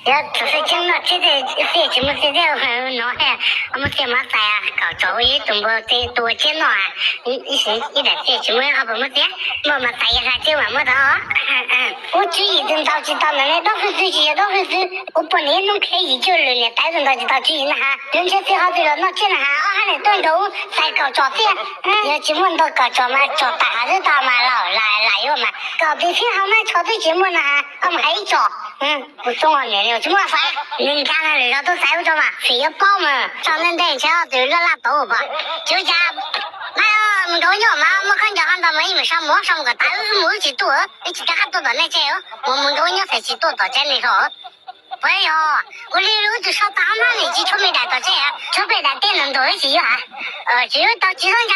要只是讲到这个事情，现在脑海我们怎么在啊？搞找一中国再多见到啊！你是一点事情没好不么的？我们在一下今晚没到啊？我就一顿到就到那里，到会自己，到会是我本来弄开一九六年，带人到就到去那哈，人家最好对了，那进来哈，还来断头，再搞找费，要去问到搞找嘛，找大日大嘛，哪有嘛？搞对挺好嘛，瞧对节目呢哈，我们还一找。不中啊，年龄这么烦，人家那人家都在乎着嘛，非要报嘛，上人带钱对了拉倒吧，就家，哎呀，没着鸟嘛，我看见俺咱们因为上个大日没去多，你今天还多到那去哦，我们着鸟才去多到这里头。不要，我例如就上大马的机车没带到这，车没带电能多一些啊，只有到机场家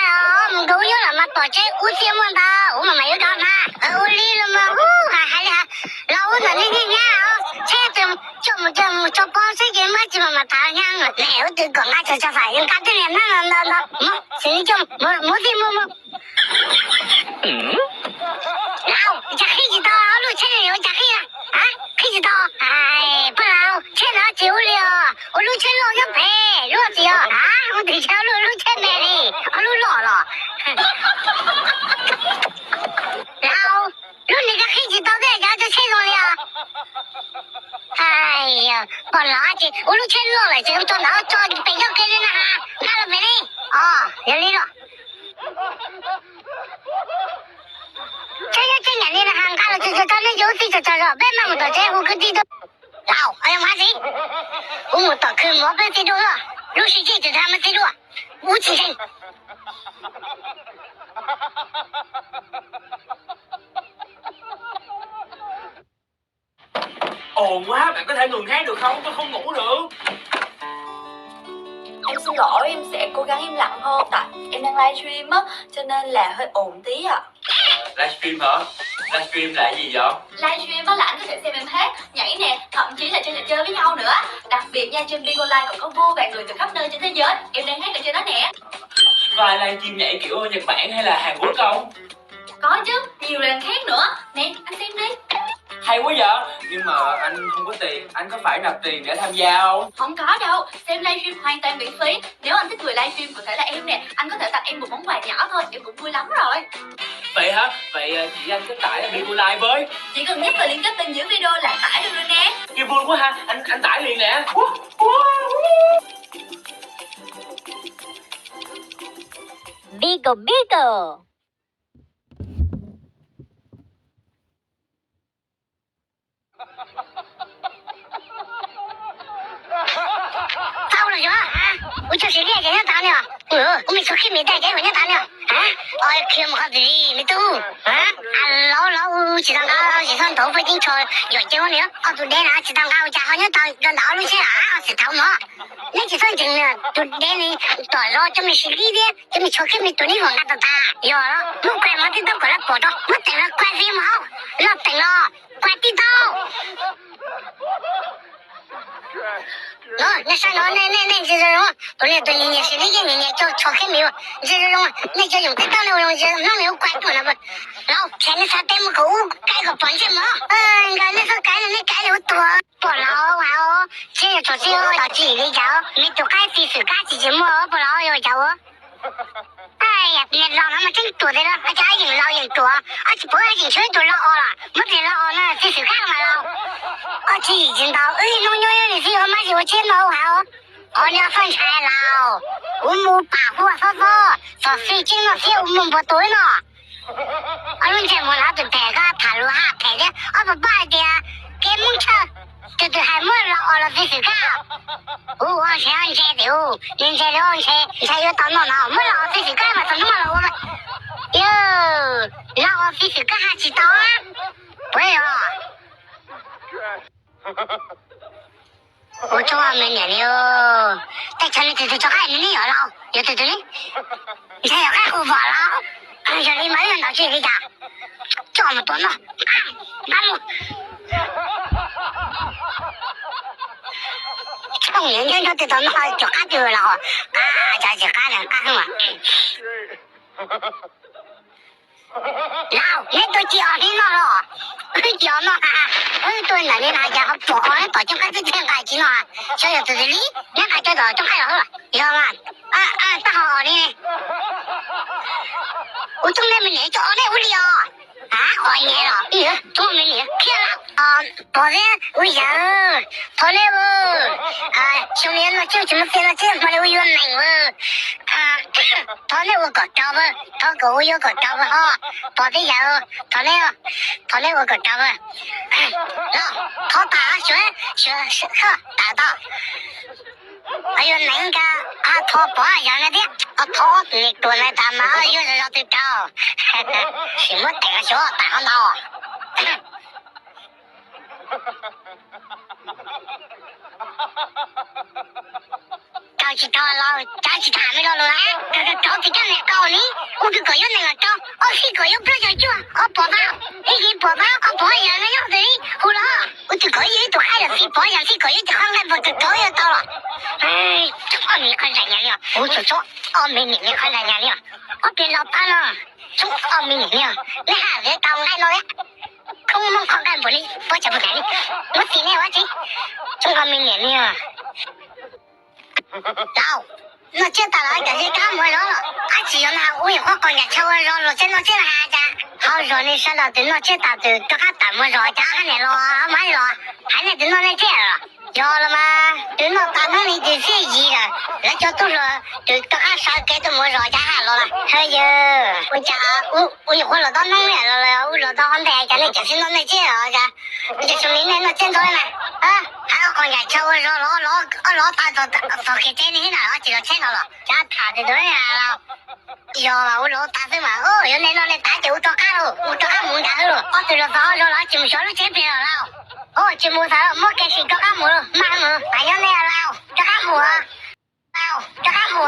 我们都有了嘛，到这我先问到，我们没有干嘛，我离了嘛，还厉害，然后呢那车就帮水给嘛，基本嘛大娘了，没有这个俺就啥人干的呢，那，现在就没。然后这黑几刀，路前面有加黑了啊，黑几刀，哎，不然前头久了，我路前老要赔，老子要啊，我对前路前面的，我路老了，然后路那个黑几刀在家就踩中了，哎呀，不垃圾，我路前老了，这个找北京给人了哈，拿了没嘞？哦，有嘞了。这年龄的哈，干了这到那有谁就找着，别那么多在乎个地头。然后还有嘛谁？我们到去毛本谁着了？60几就他们谁着？5几人？Ồn quá, bạn có thể ngừng hát được không? Tôi không ngủ được. Em xin lỗi, em sẽ cố gắng im lặng hơn. Tại em đang livestream á, cho nên là hơi ồn tí à. Livestream hả? Livestream là gì vậy? Livestream á là anh có thể xem em hát, nhảy nè, thậm chí là chơi trò chơi với nhau nữa. Đặc biệt nha, trên Bigo Live còn có vô vàn người từ khắp nơi trên thế giới. Em đang hát ở trên đó nè. Có ai livestream nhảy kiểu Nhật Bản hay là Hàn Quốc không? Có chứ, nhiều lần khác nữa. Nè, anh xem đi. Hay quá vậy. Nhưng mà anh không có tiền, anh có phải nạp tiền để tham gia không? Không có đâu, xem livestream hoàn toàn miễn phí. Nếu anh thích người livestream có thể là em nè, anh có thể tặng em một món quà nhỏ thôi, em cũng vui lắm rồi. Vậy hả? Vậy chị anh cứ tải Bigo Live với. Chỉ cần nhấp vào liên kết bên dưới video là tải được rồi nè. Nghe vui quá ha, anh tải liền nè. Bigo. Sao rồi hả? Ôi trời ơi, cái này tao nè. Ôi mày số khi mày带给人家打呢？哎，看么好子哩，没走老去当高，去上头发顶车，要结婚了，做脸啦，去当高，家好像当道路去啊，是头嘛？那去上经了，做脸的，到了这么是里的，这么车开没多地方俺都打，要了，我关门的都过来报着，我等了关飞毛，老等了关地道。那上头那这种对你是那个你就超开没有，这种那就用得到那种就那没有关注了不，然后天天上弹幕口改个半天嘛，你看那时候改了那改了多不老哇哦，这出去到自己的家，没就改费事改自己么不老要叫我。哎呀，别老他们真多的了，而且人老人多，而且不爱人全都老了，没得老呢，这是干嘛了？而且已经到农业的时候，马上我见到我2分菜了，我们把火烧水井了，水我们不对了，们这么那就带个塔路哈，带的不把的给蒙车，对还没老了这是干。往前往前走，人家往前，才有到哪没老这是干嘛？怎么了我们？哟，老这是干啥知道啊？不要。我做完没年了，在城里这还没有了，有对，你才要还后发了，俺这里没人到这里家，这么多呢，那么。从年天就得到那就干掉了哈，家就干了干什么？然后那都叫你了，叫喏哈，对那里那家伙不好的到就开始全开机喏，小小子里，两个叫到就开了，要嘛，打好的，我从来没来着的屋里哦。好年了，怎么没你？骗了昨天我想，昨天兄弟那就这么写了，这么的我有难哦。昨天我搞招不，他给我有个招不好，昨天昨天我搞招不，他打学打到。哎呦，那个他不一样的，他你过来他妈有人要对找，什么带个小打到。找去找没了啦，找去干来搞你，我这个有那个找，谁个有不想做，报道，你报道，报一样的样子，好了，我这个也都还了，谁报一样，谁个有这行还不这早也到了，你看人家了，我就说，没你看人家了，我变老板了，说没你了，你还是当俺了呀？空蒙空干不哩，我就不干你，我今年我去，中没年了。老，那这打了就是干么了？只有那我一会关键吃我肉了，真的这还家，好肉的说到真的这打的都还打么肉，家还来了，买了，还来真的来这了。要了吗？真的打成的就是一了，那叫多少就都还啥该怎么着家还了了。还有我一会儿落到弄来了，我落到俺大家那就是弄那这了家，就是明天那正常的还要关键吃我说老大早给真的了，这个钱到了，家他的多人了。要了，我老大声嘛，有那种的大姐我找干了，我找干木干了，对了，早说了，就没晓得这边了。就没啥了，没开始找干木了，马上大家来了，找干木，找干木。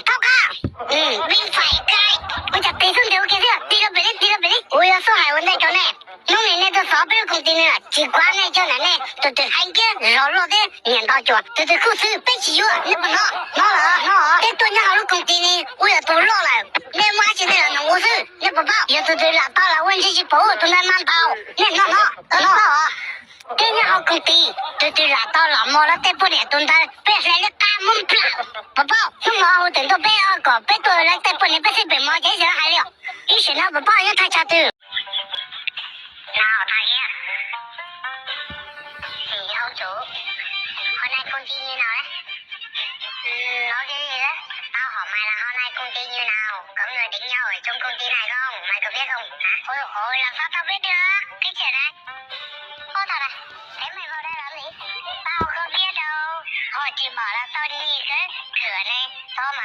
报告，没法改，我家北上给我给这个别的，我要说还问那叫呢，农民那都少不了工资呢，机关呢叫那呢，都还给绕的年到脚，都口水白起药，你不拿了，再多年好了工资呢，我要都绕了，你妈现在弄我手，你不报，也都拉倒了，问题是报都来难报，你拿给你好工资，都拉倒了，没了再不来动他，别说你干么不报，什么我等到别个，别多了再不来别随便毛钱还了，你现在不报人他家都。那好大爷，你好走，河南工地你哪嘞？老给你了，好买了，河南工地你哪？今日定要中工地来讲，买个别个我了发到别的，给钱来，好的了，谁没好的让你，到个别的，去买了到你个可呢，到嘛？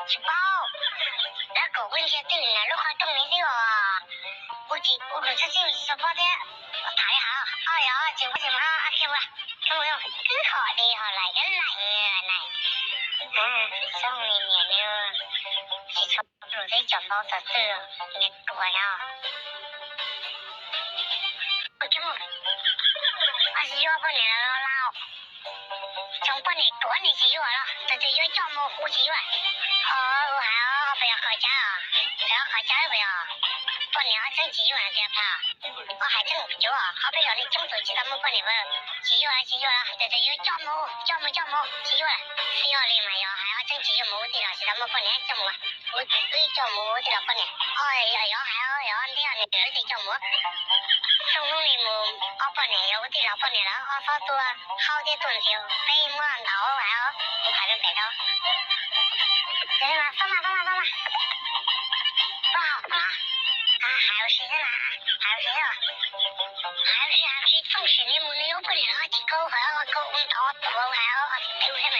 去包，那个问题对了，如何动你的我可是就是包的，太好，就为什么给我更好的来个来，送你年了，是从不在讲包的事，你多呀。我怎么？我是要不你了，从不你多你是有了，这就要叫么呼吸了。我还要不要回家啊？不要回家不要？不你还挣几元这样我还挣不久啊，好不要你挣手机他们不你们几元，这就要叫么几元，需要你们要还要挣几元么的了，是他们不能怎么？我叫么的了不能？还要这样的儿子叫么？送农你们不能有的了不能了，好多好的东西被我拿还是白到。行了，放了。不好了，还有谁呢？还有谁？从去年没有不了，几个还要搞工作，我还要丢他们。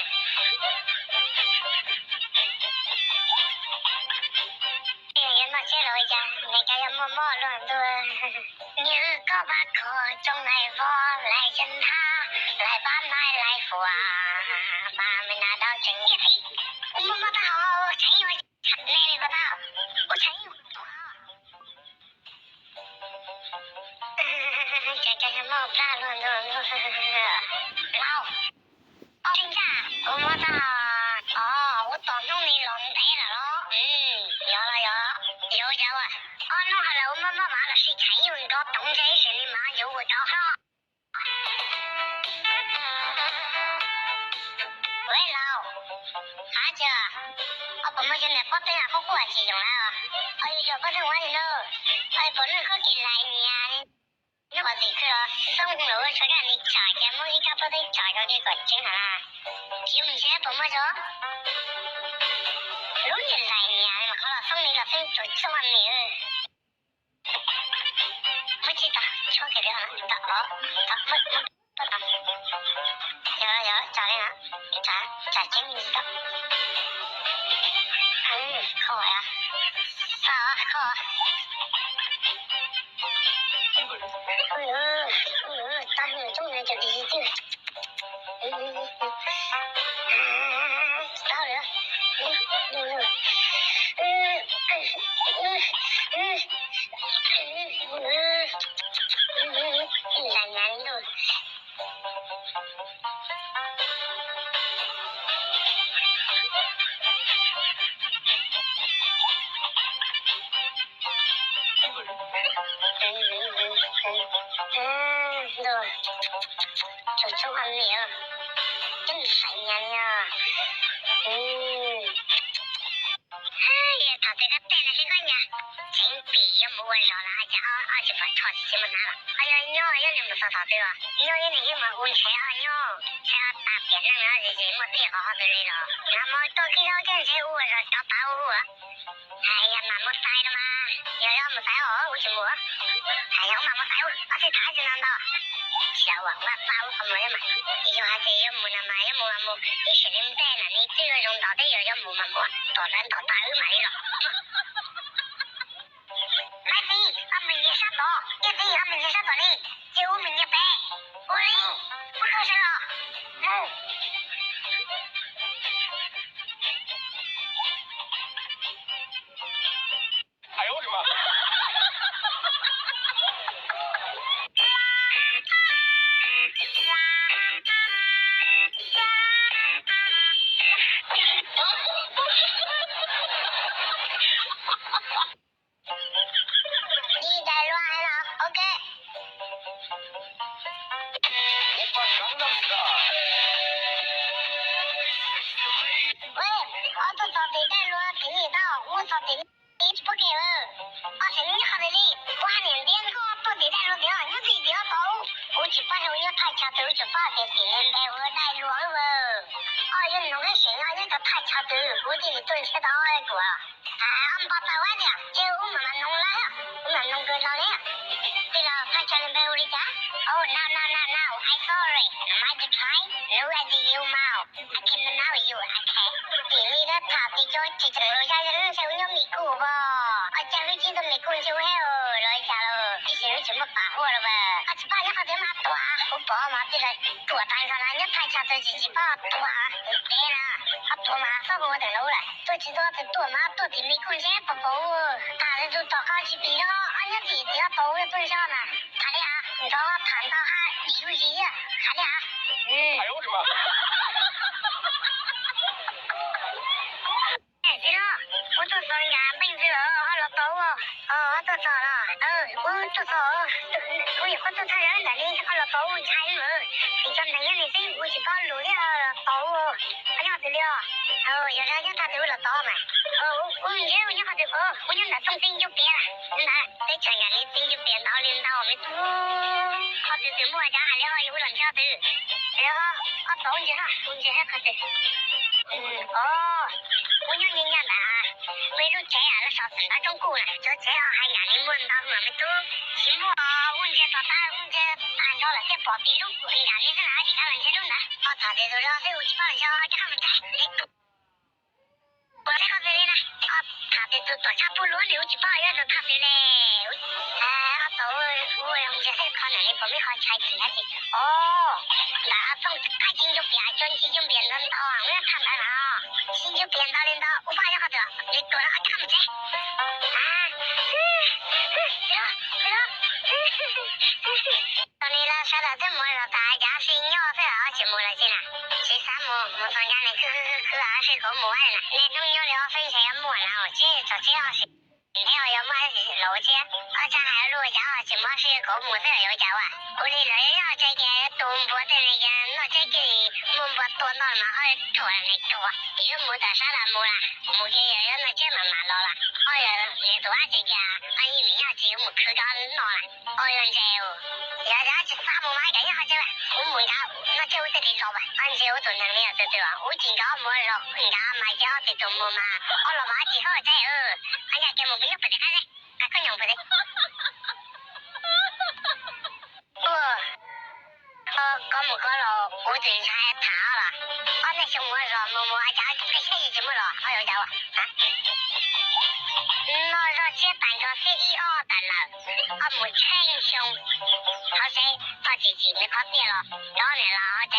那这老家，那家要么乱多，你个把口中来佛来人他，来把奶来佛把门拿到真一黑，我们不好，真有奶奶不到，我真有多好。这什么大乱多，老，现在我们到，我到弄你弄对了咯，有家伙，弄好了我们水才有人到东这一些的嘛，就我到好。喂老，啥子？我不么现在不等下不过去用了啊？哎呦，不是我的喽，哎，不能可进来呢。你话这去了，生活路出来你查见么？一家不得查着这个经常啦，就唔些不么着。路进来呢，你们好了，生你了，生就吃完没有？没记得，巧克力好了，到没不到。有，咋的了？咋经理的？好呀，好啊。大女中了就离去。到了。来年了。就吃完没有？真晒年呀！他这个带的这个呢，真比也没问上了，而且把超市没拿了。哎呀，鸟也那么少对吧？鸟也那些么温菜啊鸟，菜啊大便那这些没得好好的来了。那么到给了点菜我说到大屋。哎呀，那么晒了吗？要么晒哦，我去摸。哎呀，我妈妈晒我，而且他就难道？小王八打我什么的嘛？你就还这也没那么也没那么，你是你带了，你这个用到的也没那么，到人到大又买了。买飞，俺们也啥多，也飞俺们也啥多嘞，就我们也白，喂，不可是了，哎呦我的妈！你在乱了 ，OK。喂，我都找对带路给你到，我找对你不给了，是你好的哩，我还连点个到对带路的，你自己要到，我去把手要抬起头就把这别人带我带路了，要弄个线要个抬起头，我这里准车到那个，俺把台湾的，就我慢慢弄来了，我慢弄个老的，对了，抬起来带我的家。Oh, no, I'm sorry. I try. No, I did you mal. I can now you, I can. 店里的他对着这层楼下人手有没过吧？家里几个没过就还哦，老一下喽，一些人就没把握了吧？这把你好像嘛多，我爸妈这个多单上了，你抬下这几把多，对了，多嘛少我等楼了，多几多这多嘛多的没贡献不够，大人就到好几笔了，俺家弟弟要到我多少呢？他俩，你说谈到还有意义，他俩，哎呦我的妈！对了，我都说人家名字了，好了到我，我都找了，我都找，我一会儿都查人那里，好了到我查人，你叫那样的谁，我去搞路的到我，我要得了，有两天他都了到嘛，我们这我讲好的，我讲那从这就变了，那在城里这就变到领导没多，好的对我家还了有人晓得，然后到你这了，我这还可得，我讲人家的为了这样的上升那种过来，就这样还让你闻到我们都行不？我这到大我这按照了这保庇路，人家你是哪里干人这种的？他这都让谁我去帮一下，给他们带。我这个这里呢，他这都多差不多6、7、8月都他这嘞，到我们这还可能你不没好拆起来的，那从他进就变，转机就变成到我要看看了，进就变到领导，我发现好的，你多了还看不见，到你了，说到这么了，大家是鸟是去摸了去了，去三摸，摸从家里去20个摸完了，那种鸟料粉谁也摸了，这样是。要么路去，家还路家什么是个木头有家哇？我的那要这个东部的那个，那这个木不多那嘛，好多那多，又木的啥了木啦，木给要那这么嘛老了，哎呀，那多这个，俺一年要只有木口干闹了，哎呀这哦，要去啥木嘛个要这个，我木家那就得给找吧，俺就都能了对对吧？我今朝木肉，人家嘛家的东木嘛，我老妈几号在哦，俺家给木不要不得看噻，俺可娘不得。搞木搞了，我对他还谈了，俺那小木说木俺家这个小姨子木了，哎呦家伙啊！那说这单个CEO单了，俺木成凶，好谁他自己没考对了，当然了好谁，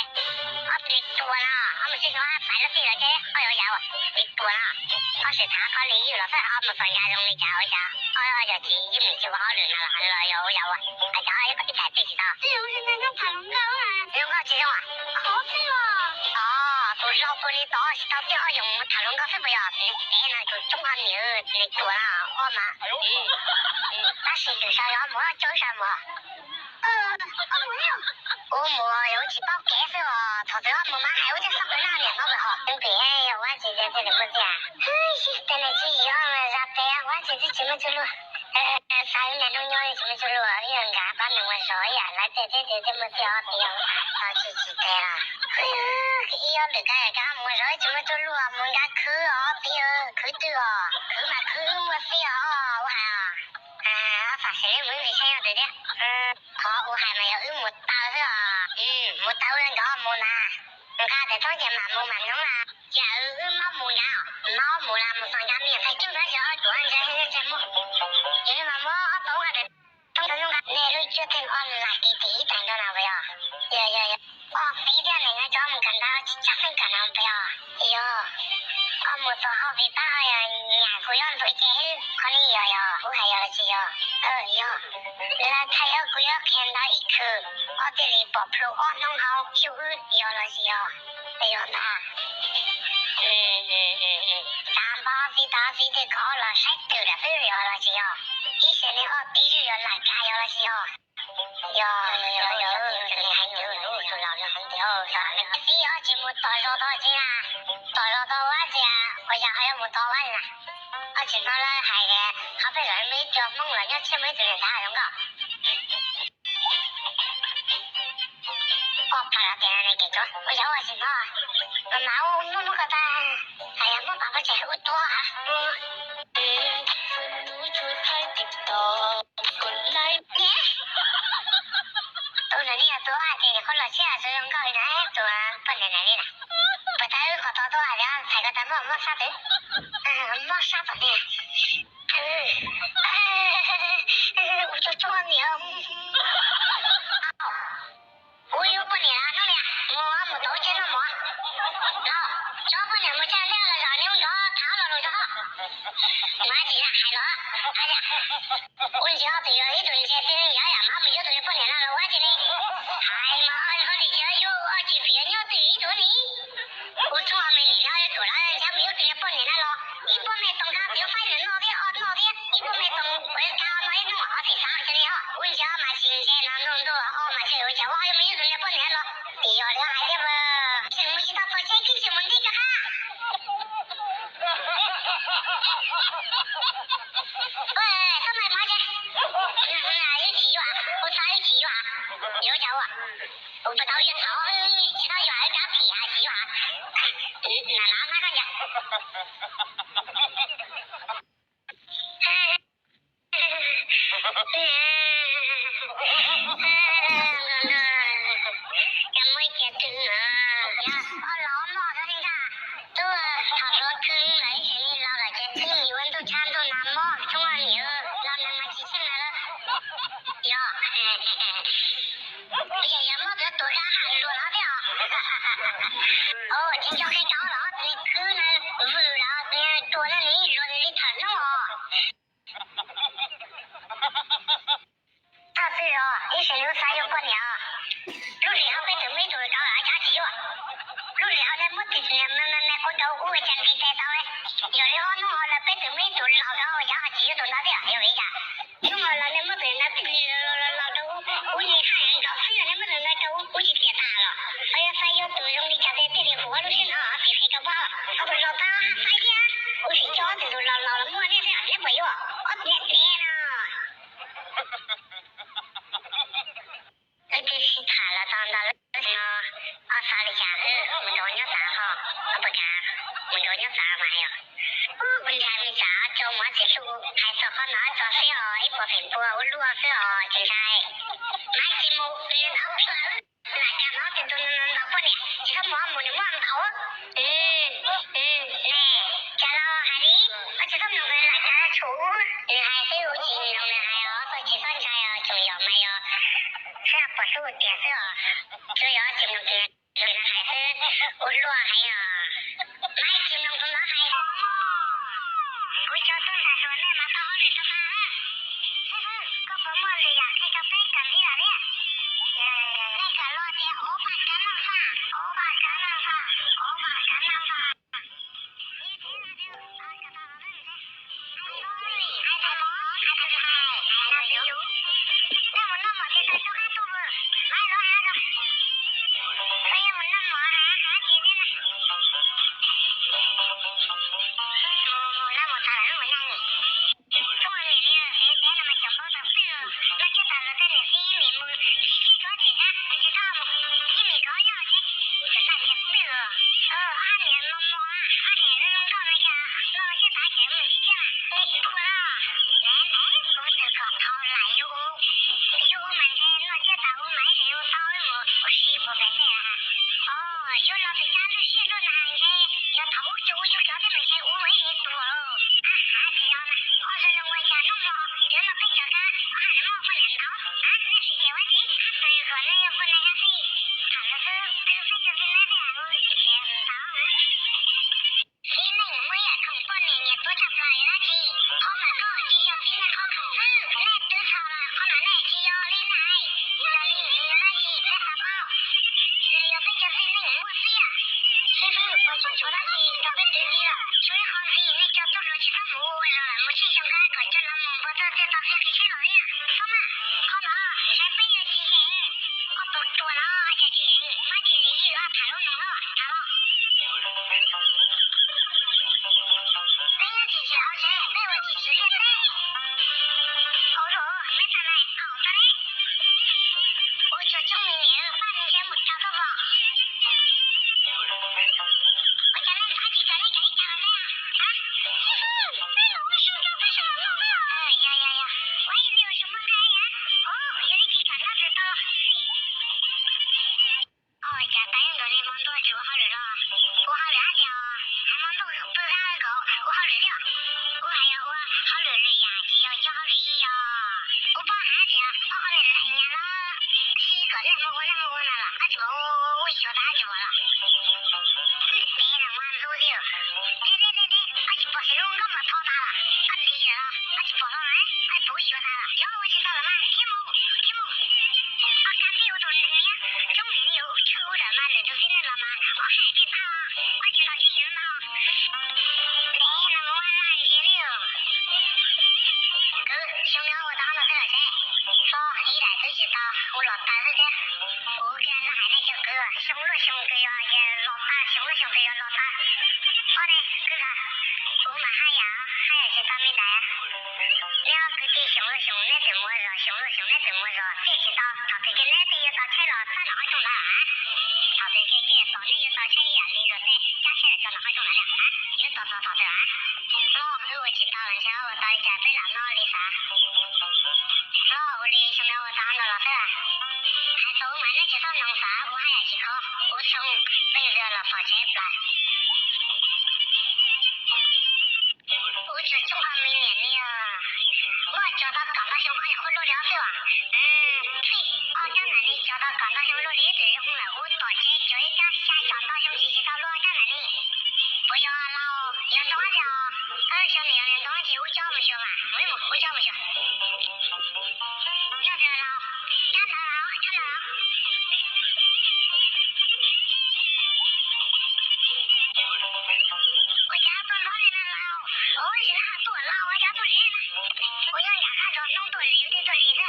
俺不得多了，俺们这说俺办了对了这，哎呦家伙，得多了，俺是他考虑有了，反正俺们放假中的家伙家，哎呀要去一没去过好论了，哎呦家伙，俺家一个一台对起到，对，我是那个爬龙岗啊，龙岗几种啊？好对了。哦，都绕过的到最后用爬龙岗是不要，哎那就中华牛那多了，我嘛，但是至少要么叫什么？我没有去报该是哦，他说我妈还有在上班那里，那不好。对呀，我姐姐这里不见。哎，等来去以后嘛，啥对呀？我姐姐怎么走路？3年钟鸟的怎么走路？有人家把那我说呀，那这么小的要啥？到去对了。哎呀，要那个我说怎么走路啊？我家口啊，对哦，口对哦，口没事啊，我还啊。发现我没想要对的，好，我还没有木刀是啊，木刀人家木拿，我看在中间嘛木弄啦，家毛木呀，毛木啦木上家面，才就那些多人这木，因为嘛木都我的，都弄个那里就等我来给第一单的那不要，有，非得那个叫我们跟他加分干了不要，有。我没做好味道呀，年后要做节日，可能要，我还要了去要，要，那他要不要看到一口，我这里把铺我弄好就要了去要，要拿，咱把味道味的高了，晒透了，非要了去要，以前的我必须要来干要了去要。有，这里还有，做了很久，啥那个非要节目多少多钱啊？多少多万钱？我想还有没多万呢。我知道了，还个好多人没叫懵了，要去没做人打什么？我怕他别人来给做，我想我知道，妈我个蛋，哎呀，我爸爸这我多啊，都是你要多啊，这里好了钱是用搞一点多不能那里了，不但有好多多啊，然后才个咱没啥的，没啥的呢，我就做你我有半年了，弄的，我没到钱了没，这半年没钱了了，让你们着谈了就好，我既然还了，大家，我就要对一顿钱，对人家呀，妈没有对半年了，我今天，哎妈，你说你这有几分你要对一顿呢？我从来没领了也多了，人家没有对半年了咯，一半没东家就反正闹的，一半没东回家那一弄好的啥真的好，我家嘛新鲜那弄多好嘛就有钱，我还没有对半年了，要了还得不，什么知道做钱跟什么这个哈？喂，上买毛去？有气话，我啥有气话？有叫我不到一套，其他有还加皮还气话？那看见？今朝开张了，这里可能无了，多了你说的你疼了。他是哦，一生有3有8年啊，60岁都没做到2加7哦，60岁 mất thì mẹ con đâu cũng phải chẳng đi tay tao ấy giờ đi họ nó là biết từ mấy tuổi lão đó giá chỉ cho tụi nó thế à hiểu vậy à nhưng mà là nên mất thì nó biết lão đâu cũng như hai anh搞事nên mất là đâu cũng chỉ biết ta rồi bây giờ phải有对用你家的对的活路线啊别黑个包啊不老大还的啊我睡觉的都老了摸那这样也不有我别呢那个是他了当到了啥的家是我们多少啥好不干我们多少啥玩意我家没啥周末结束还是好拿做事哦一部分不我录事哦正常买节目别拿不出来来干嘛的都能拿过来这个忙头来家老还的我这个弄个来家宠物你还是有钱弄的还要说计算家要重要没有是不是我电视主要节目的原来还是我录还有买节目都拿还有我叫东山说那么到好的他个不么的呀这个被干的了的那个老的欧巴干能发欧巴干能发欧巴干能发你听那就啊个大老人的还在忙还在嗨那就那么的在这还做不买了还个哎呀我那么还几天呢那么大人我让你中文里的谁在那么讲包的事那就打了在你心里么去着急呢你知道吗心里高要去你是那些事二年么么啊二年弄到那个弄些大节目去了你哭了来不是个好来哟有门前那些大屋门前有烧么我媳妇在这哦有老的家里写着那些要头就搞的门前屋门一多这样呢20块钱弄不好别人被这个还能冒不领导那是结完钱所以说人也不能像谁他那是跟谁就是那个我以前当谁那我也从过年也多长来了去他们搞就要今天考考试那都吵了他们那就要来要领那些在啥跑要被这些那我是呀所以说我就觉得是特别对的了所以好是那叫多少去他们我说了我去想看可这了么不知道这到底给谁了呀好吗好吗谁非要几人我都多了这几人我今天又要谈了弄了谈了没有几只好谁没有几只脸蛋我说没啥来好的嘞我就证明你反正先不找到吧我家人他几个人给你讲的呀没弄是这不是弄了呀万一有什么开呀有的几个那知道家答应着的忙多久好日了我好日去还忙多不啥个我好日了我还要我好日日呀就要叫好日呀我帮俺去我好日来年了是个那么我那了就我学大就我了别人玩走的对我就不是用那么操大了离了我就不能不学他了然后我知道了嘛节目干脆我都是呀中年有抽着嘛那就是那了嘛我还知道我知道就赢了那么我烂些了兄弟我当了这谁说一来就知道我老大是这我跟着还那叫哥兄弟呀也老大兄弟呀老大好的哥哥我们还要去他们来两个弟兄那怎么说兄那怎么说谁知道他这个那个又到菜了算了好种了他这个早年又到菜呀那个在加起来算了好种了又到这我知道了像我到一家被哪闹的啥我的兄弟我当着了是还说我们那知道弄啥我还要去考我从本热了跑去来我是中华每年的我叫他刚大熊快活络了是吧对江南的叫他刚大熊落里对红了我到这叫一家下江大熊去知道落江南的不要老要多少兄弟要多少我叫不学嘛我叫不学要这老江南老是那多老我家多人呢，我要家看着弄多人的多人的。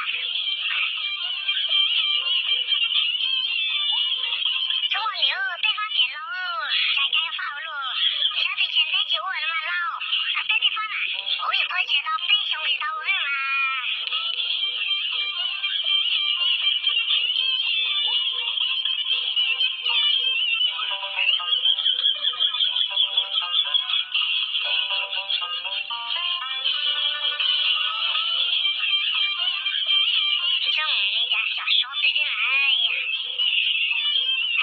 中国牛北方电脑，家家有发路，晓得现在就我那么老，在地方呢，我也不知道北兄弟到位嘛。正人家小少岁的哎呀，哎，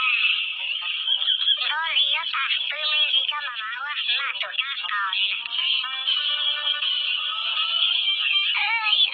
我里要打对面这叫妈妈我那都长高的呢。哎呀，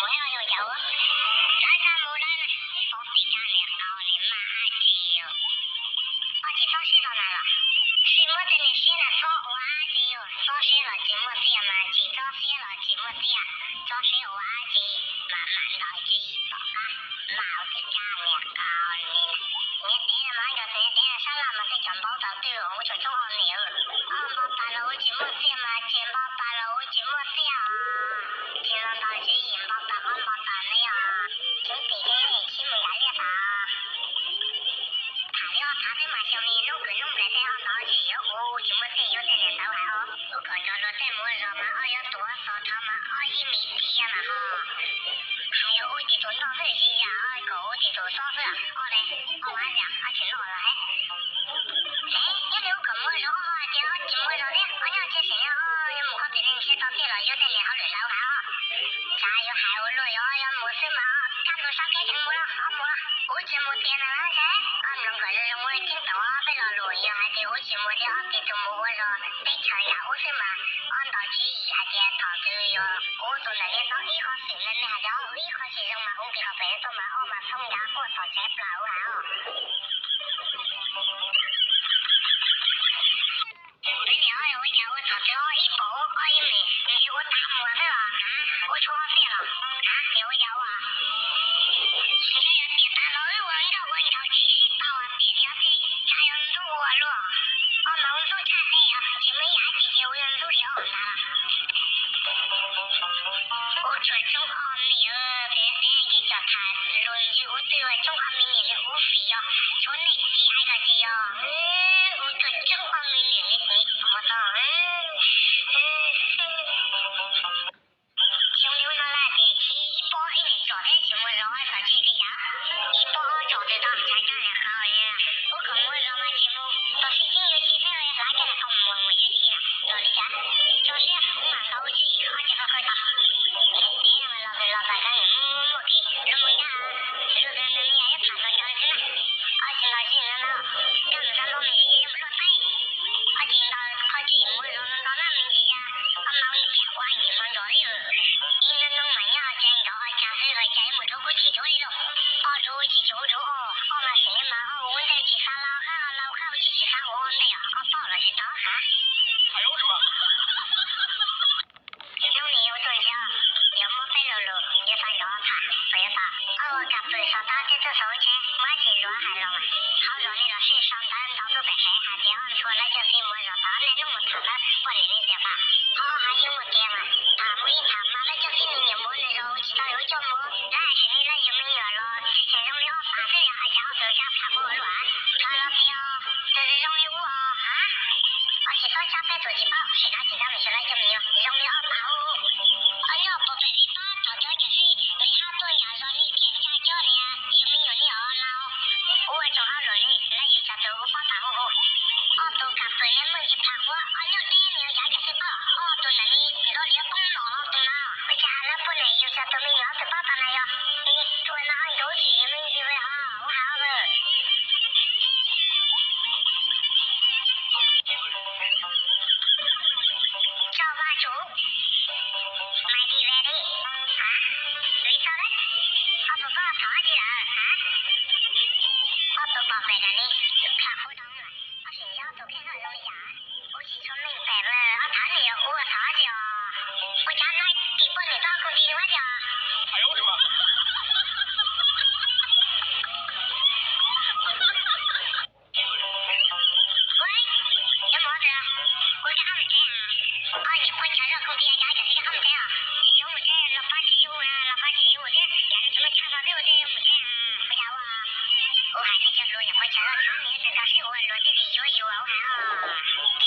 么要有叫我，咱啥没来呢？放地家的搞的马鸡哟，我去早洗澡来了，谁没在那写的少我阿鸡哟，少写了寂寞点嘛，鸡早写了寂寞点，早写我阿鸡，慢慢到鸡到啊，毛子家的搞的，你点了嘛就是点了啥了嘛，谁讲包到对我就做好牛，包大了我寂寞点嘛，钱包大了我寂寞点啊，金龙到鸡银包大红包大的呀，就地给你起没压力啥。他在嘛小米弄个弄不来在行到去以后，就没谁有这点都还好。我搞着了在么热嘛，要多少他们1米天嘛哈。还有我这种到手机呀，我这种少是嘞，晚上去闹了还。有的我跟么热哈，这这么热的，我要去谁呀？要么好在那去到对了，有的人好轮到还好。加油还有路要没事嘛，干多少该听么了，没了，我节目点了噻。那个人我听到被了录音，还得我寂寞的这种我说得瞧呀，我什么按到记忆还得到这个我说那里到一号水了，你还得一号水上嘛，我给他白说嘛，嘛从家过早才不老还哦。对了，我叫我早知道一包一枚，你给我打么子了啊？我错费了啊？给我叫我。你看要点大老肉，你知道我去洗澡啊，点了这加油路了，毛都差那样，前面牙姐姐我用路了那了。我说中华民这个叫他轮流对我中华民年的无非哟，从那几个这样，我说中华民年的你怎么到？兄弟们来的，一包一年找的什么人上去的呀？一包找得到才干的好人，我可没让嘛节目，到时间有气氛了，哪个来搞我就去了，找你家，找谁？我蛮高级，而且还快到。老大干我去，怎么样？这个人也要谈到家去了，现在人了，干不上老美也不落袋，见到他去我说到那门去呀，毛家管你们着的，你们弄门呀，见着家谁和家没着过去着的了，着去着着那谁嘛我在去啥老汉我去啥我的呀，到了去找啥？哎呦我的妈！兄弟有对象，要么白露露，要上药茶，不要打。我干不上打这收钱，我去热还冷啊。好热那个谁上班到处白晒，还这样说那就是没热到，那种他们不理的对吧？还有没点嘛？他没他妈的就是你没那种，其他有叫么？那是你那就没热了，之前容易发水呀，家手下怕不乱，他老天哦，这是容易我我去到家摆做几包，谁拿几张没出来就没有，容易把我。要不被你打到这就是你好多人说你点家教呢，有没有你老？我正好轮你，那有家都发大户，都干本来没去怕我，有点没有家家是包，都那里你说你要帮忙了懂了，我家那本来有家都没有是包大那样，你做那有去没机会哈，我好了。赵八主，买地外的谁找的？不把他的人都报备了你，看活动了，谁要都看到容易我是说明白了，他那我啥去我家那地方的打工地的我家。哎呦我的妈！喂，有么子？我这还没这你不抢热空地家就是个还没这有没这老八七五的，家里怎么抢到6的没这不家我还那叫录音，我抢到场面这个是我录的有我还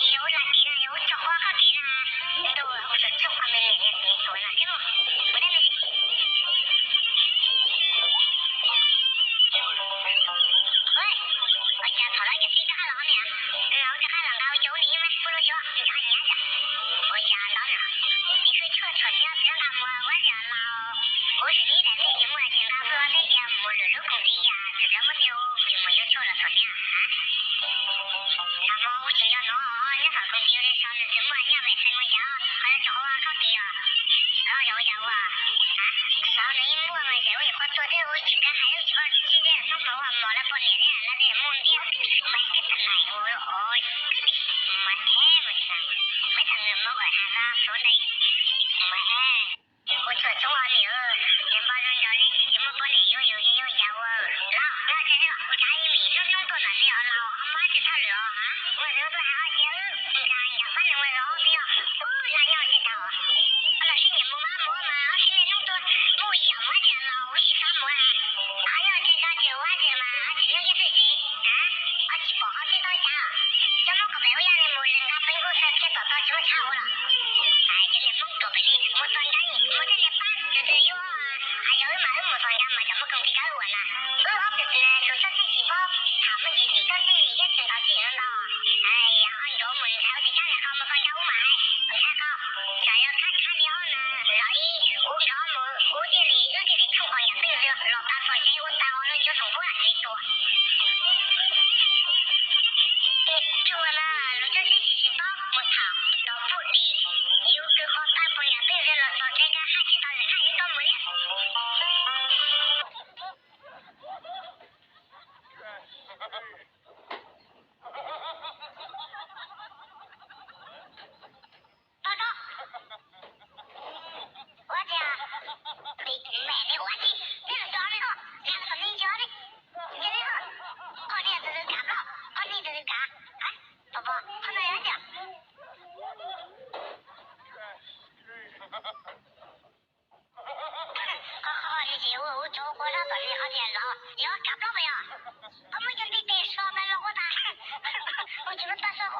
有了给了有这话可给了，我说这话没你说了，对不？我在那里。喂，我家头了就是一个海浪的，然后这海浪高9米嘛，不能学，你看人家我家到哪？你说车车别干么？我家老，我是你在这节目听他说这节目录工地呀，这么久没有车了说的他们那一摸嘛，这我一会儿做这我去看还有几把几点，那会儿我摸了半年的，那得摸的，买个太难我哦，没没啥，没啥人摸过啥子，说的没，我做中华牛，人把人家的事情么半年有家我老这是我家里面弄多难的啊老，妈去炒了啊，我这都还好些，你看呀，反正我说好比较，那要去炒啊。20年没嘛20年弄多不一样嘛的老我去啥么啊？还要这啥酒啊这嘛？这有些事情啊，去不好去到家，怎么个白我家的没人家本国是这到就炒了，这里弄多本的没算干净，没这里办就是有啊，还有嘛没算干嘛，怎么更比较稳呢？就是呢，就这些细胞，他们就这是也知道自己人了，按照我们才会讲的好没算干我嘛不太好。想要看了呢，老一我给他们有这里情况也没有老大说谁我打完了就从过来谁多。就我呢，如果是细胞没炒到不里，有个好大不了，对着了说这个还知道人还有多没了。报告。我这买的我的，那个装的好，那个是你家的，你的好，好的这是干不了，好的这是干，宝宝，他那样讲，好的些我做过了多的好的老，要干不了没有？我们就得说白了我打，我就是打说话，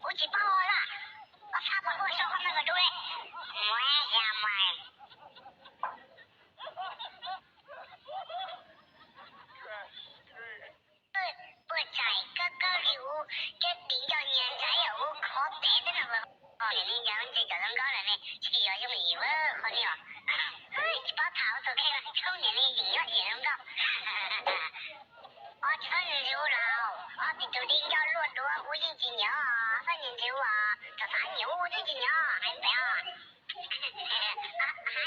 我去报了，我啥不我说话那个主任，我呀妈呀。不在个流，这领导年才有靠得的那个，领导这叫人搞了呢，企业就没有好的哦，把头都开了，臭年的领导这种搞，这个人就老，比就领导落我已经了，反正就这3年我就经了，还不要。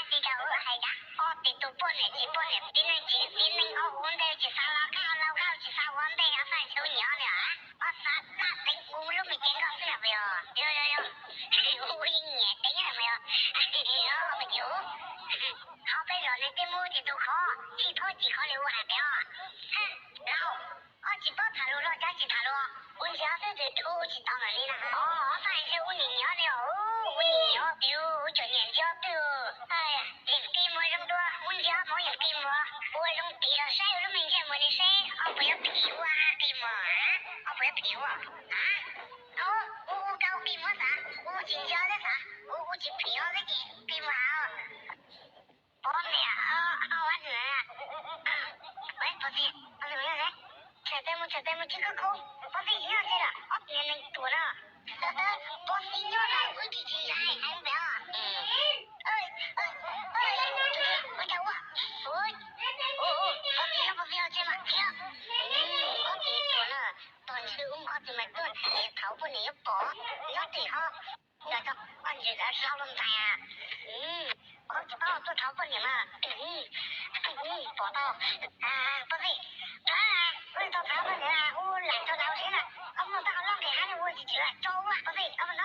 这个我还讲，这都半年，别人我问的去啥老搞去啥问的，反正你了啥那等我都没见过是没有？有，我一年等了没有？我们就，好白了那点么的都好，几套的我还不要，然后。去报塔路了，加去塔路，我家是在土去到哪里了？反正我年了我年了对我叫年交对人给么人多，我家没人给么，我人对了谁有人没钱没的谁，不要骗我给么不要骗我我搞给么啥？我经销的啥？我去骗我的给么我没我只喂，不是，我怎么样嘞？这咱们这个口，把飞机上去了，年龄多了，把飞鸟了，我去还不要，我找我不要去嘛，我多了，短期我们这么短，头不能包，要最好，要找俺这个少龙山呀，我就把我做头不能嘛，包到，不对。我到他们那，我懒到老师了，我到老给他的我就去了，找我，不对，我们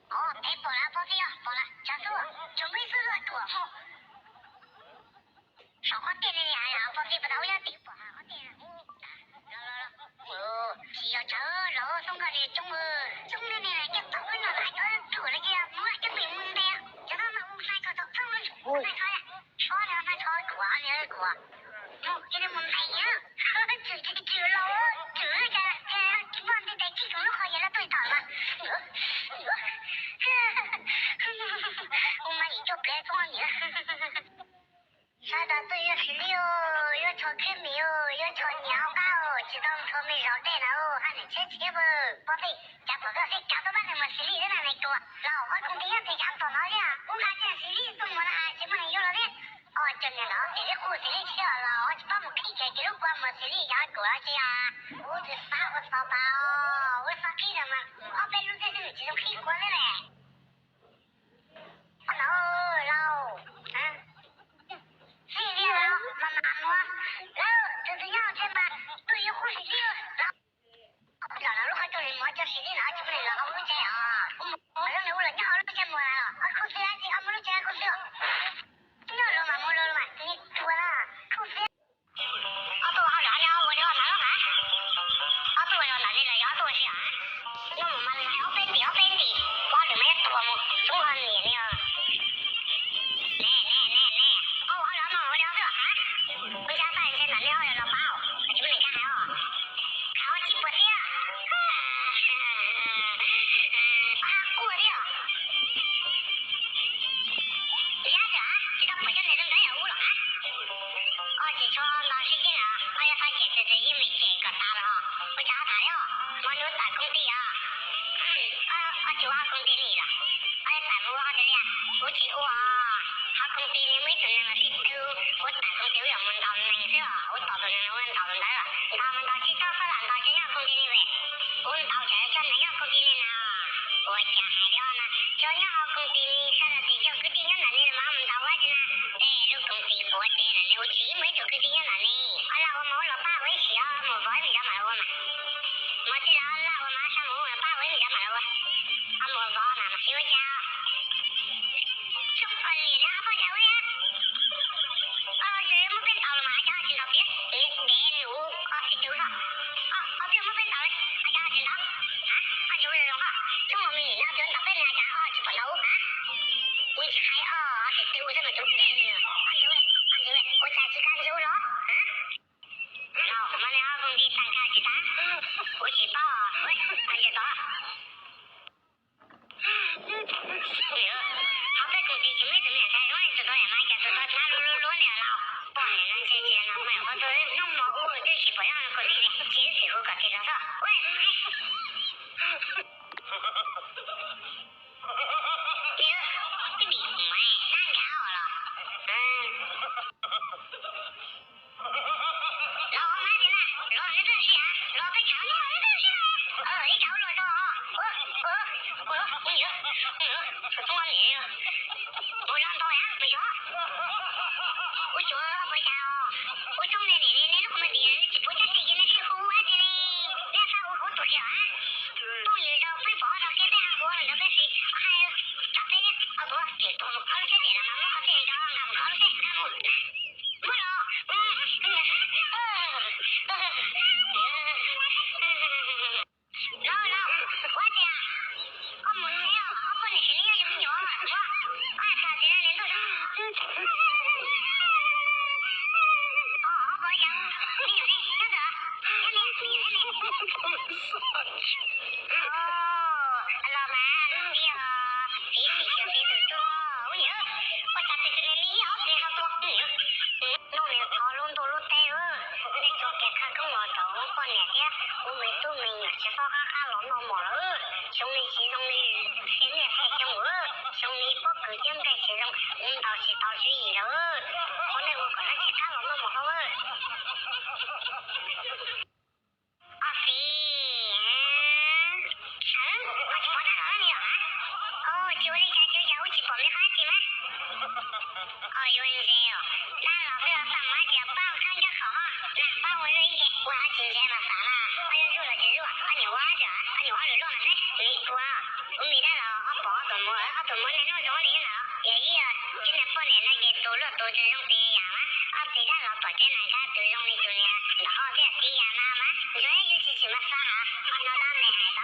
包了，包了，这是我准备是多好，少花点的呀，包不到我要订包好点，需要这肉送过来中的呢，这到我那就做了去，我就没问的，这他妈我3个都这么说呀。说了嘛，炒锅，那个锅，给他们买呀，这老这往的在几种好些了对到了，我妈一脚别撞你了，啥的都有16，有炒开没有，有炒年糕，知道炒没烧带了还能吃不？宝贝，家不个谁家都把那么实力的那多，老花工地也在家做哪里啊？我看这实力怎么了？基本上有了的。真的老谁的火谁的车了，就把我开开给我关么谁的家多少钱啊？我这啥吧我啥给他们？白路在这里这种开锅的嘞。大工地啊，就我工地里了，大夫好的呀，我去哇，工地里每次那个去丢，我大工丢要门到门是吧？我到到那个我到到那了，他们到去找法兰到这样工地里呗，我们到这叫那样工地里呢，我家还了呢，叫你好工地里啥的这叫个地样那里的妈们到我这呢，这工地过得了6、7没就个地样那里，好了我老爸微信啊，我外面家买我嘛。我知道啦，我马上我把我人家买了我，我搞那么休假，就你那不家位啊？这没变到了嘛？家进到边，路是多少？这没变到嘞，家进到就是说哈，中国民那边到本来家就不漏我去开是丢什么都变了，我再去赶走了我们俩工地单干去单，我去报喂，知道。好在工地去没怎么样，但容易知道呀，嘛家知道他落了了，哇，那这那没好多人那么我这是不让工地的，今时候个地上啥？喂，你别买，难搞了，老妈的呢？老那东西啊，老被抢了那东西啊！一找老找说中国名，我让导演不行，我觉得不行我中年的那种么的，不就是因为是户外的嘞，那啥我好多呀，东西这被包上给别人说，那个谁还有咋的呢？多这多么考虑谁的了嘛？我考虑谁着，俺们考虑谁，俺们没了，老，我家，我没钱啊，我本来心里有牛嘛，我啥子人都是，不一样，没有的，那个，老板，你好，谁都做，我下次这里你要谁好多，弄的讨论多了带那就给看跟我走，过年的我们都没有吃烧烤老么了，兄弟其中的现在才像我，兄弟不够点在其中，到处一了，后来我可能吃烤老么好我去报哪里了就那家我去报名哈去吗？有人在那老不要上马去，把我看着好那把我这一天，我还今天嘛啥了？肉了就肉，你挖去你挖就落了噻，多我没得了，包多么那种容易了，也今天过年那些多了多这种别样了，对的了多进来看多容易就呢，然后这别样了嘛，你说有几什么啥那到没海到，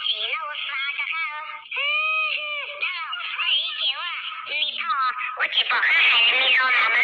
去那我啥个看一节我去报看孩子没找他们。